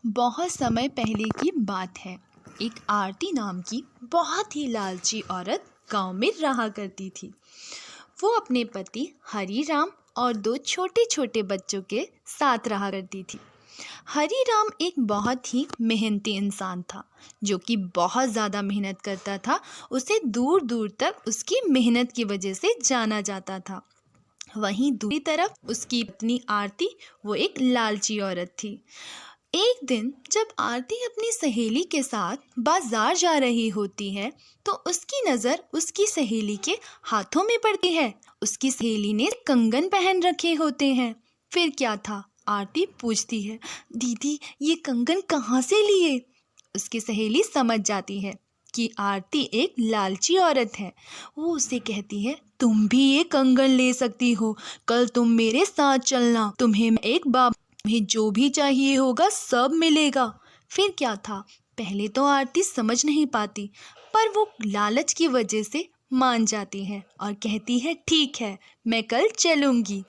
बहुत समय पहले की बात है। एक आरती नाम की बहुत ही लालची औरत गांव में रहा करती थी। वो अपने पति हरीराम और दो छोटे छोटे बच्चों के साथ रहा करती थी। हरीराम एक बहुत ही मेहनती इंसान था, जो कि बहुत ज़्यादा मेहनत करता था। उसे दूर दूर तक उसकी मेहनत की वजह से जाना जाता था। वहीं दूसरी तरफ उसकी पत्नी आरती, वो एक लालची औरत थी। एक दिन जब आरती अपनी सहेली के साथ बाजार जा रही होती है, तो उसकी नज़र उसकी सहेली के हाथों में पड़ती है। उसकी सहेली ने कंगन पहन रखे होते हैं। फिर क्या था, आरती पूछती है, दीदी ये कंगन कहाँ से लिए? उसकी सहेली समझ जाती है कि आरती एक लालची औरत है। वो उसे कहती है, तुम भी ये कंगन ले सकती हो, कल तुम मेरे साथ चलना, तुम्हें जो भी चाहिए होगा सब मिलेगा। फिर क्या था, पहले तो आरती समझ नहीं पाती, पर वो लालच की वजह से मान जाती है और कहती है, ठीक है मैं कल चलूँगी।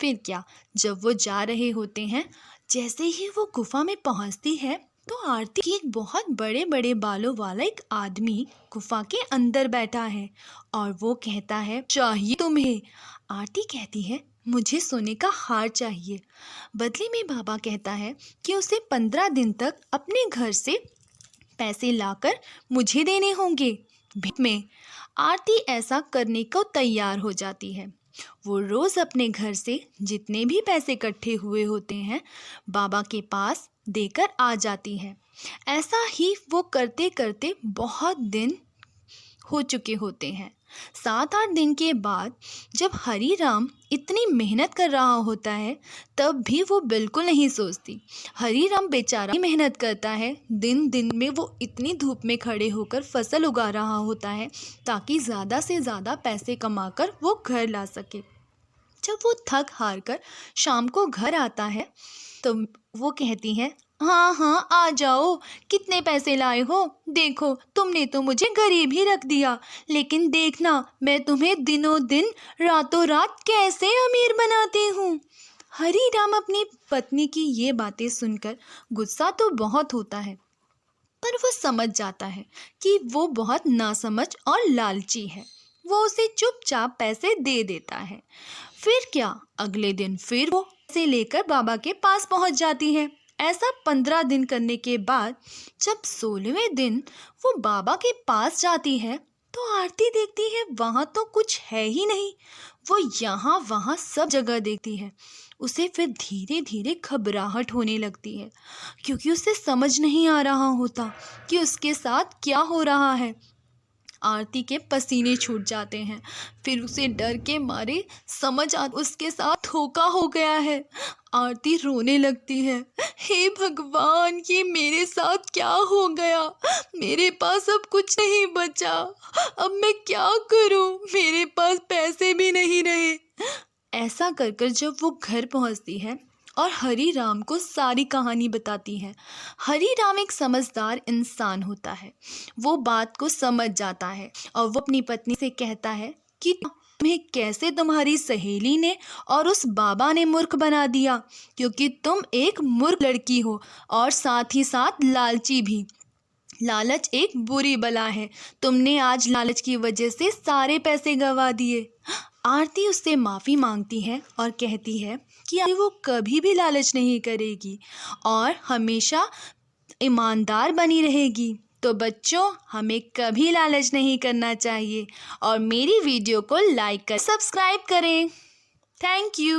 फिर क्या, जब वो जा रहे होते हैं, जैसे ही वो गुफा में पहुंचती है, तो आरती की एक बहुत बड़े बड़े बालों वाला एक आदमी गुफा के अंदर बैठा है और वो कहता है, चाहिए तुम्हें? आरती कहती है, मुझे सोने का हार चाहिए। बदले में बाबा कहता है कि उसे 15 दिन तक अपने घर से पैसे लाकर मुझे देने होंगे। भेंट में आरती ऐसा करने को तैयार हो जाती है। वो रोज़ अपने घर से जितने भी पैसे इकट्ठे हुए होते हैं, बाबा के पास देकर आ जाती है। ऐसा ही वो करते करते बहुत दिन हो चुके होते हैं। 7-8 दिन के बाद जब हरीराम इतनी मेहनत कर रहा होता है, तब भी वो बिल्कुल नहीं सोचती। हरीराम बेचारा मेहनत करता है, दिन दिन में वो इतनी धूप में खड़े होकर फसल उगा रहा होता है, ताकि ज़्यादा से ज़्यादा पैसे कमाकर वो घर ला सके। जब वो थक हार कर शाम को घर आता है, तो वो कहती है, हाँ हाँ आ जाओ, कितने पैसे लाए हो? देखो तुमने तो मुझे गरीब ही रख दिया, लेकिन देखना मैं तुम्हें दिनों दिन रातों रात कैसे अमीर बनाती हूँ। हरीराम अपनी पत्नी की ये बातें सुनकर गुस्सा तो बहुत होता है, पर वो समझ जाता है कि वो बहुत नासमझ और लालची है। वो उसे चुपचाप पैसे दे देता है। फिर क्या, अगले दिन फिर वो पैसे लेकर बाबा के पास पहुंच जाती है। ऐसा 15 दिन करने के बाद जब 16वें दिन वो बाबा के पास जाती है, तो आरती देखती है वहाँ तो कुछ है ही नहीं। वो यहाँ वहाँ सब जगह देखती है। उसे फिर धीरे धीरे घबराहट होने लगती है, क्योंकि उसे समझ नहीं आ रहा होता कि उसके साथ क्या हो रहा है। आरती के पसीने छूट जाते हैं। फिर उसे डर के मारे समझ आ उसके साथ धोखा हो गया है। आरती रोने लगती है, हे भगवान ये मेरे साथ क्या हो गया? मेरे पास अब कुछ नहीं बचा, अब मैं क्या करूं? मेरे पास पैसे भी नहीं रहे। ऐसा कर कर जब वो घर पहुंचती है और हरीराम को सारी कहानी बताती है, हरीराम एक समझदार इंसान होता है। वो बात को समझ जाता है और वो अपनी पत्नी से कहता है कि तुम्हें कैसे तुम्हारी सहेली ने और उस बाबा ने मूर्ख बना दिया, क्योंकि तुम एक मूर्ख लड़की हो और साथ ही साथ लालची भी। लालच एक बुरी बला है। तुमने आज लालच की वजह से सारे पैसे गंवा दिए। आरती उससे माफ़ी मांगती है और कहती है कि वो कभी भी लालच नहीं करेगी और हमेशा ईमानदार बनी रहेगी। तो बच्चों, हमें कभी लालच नहीं करना चाहिए और मेरी वीडियो को लाइक कर सब्सक्राइब करें। Thank you.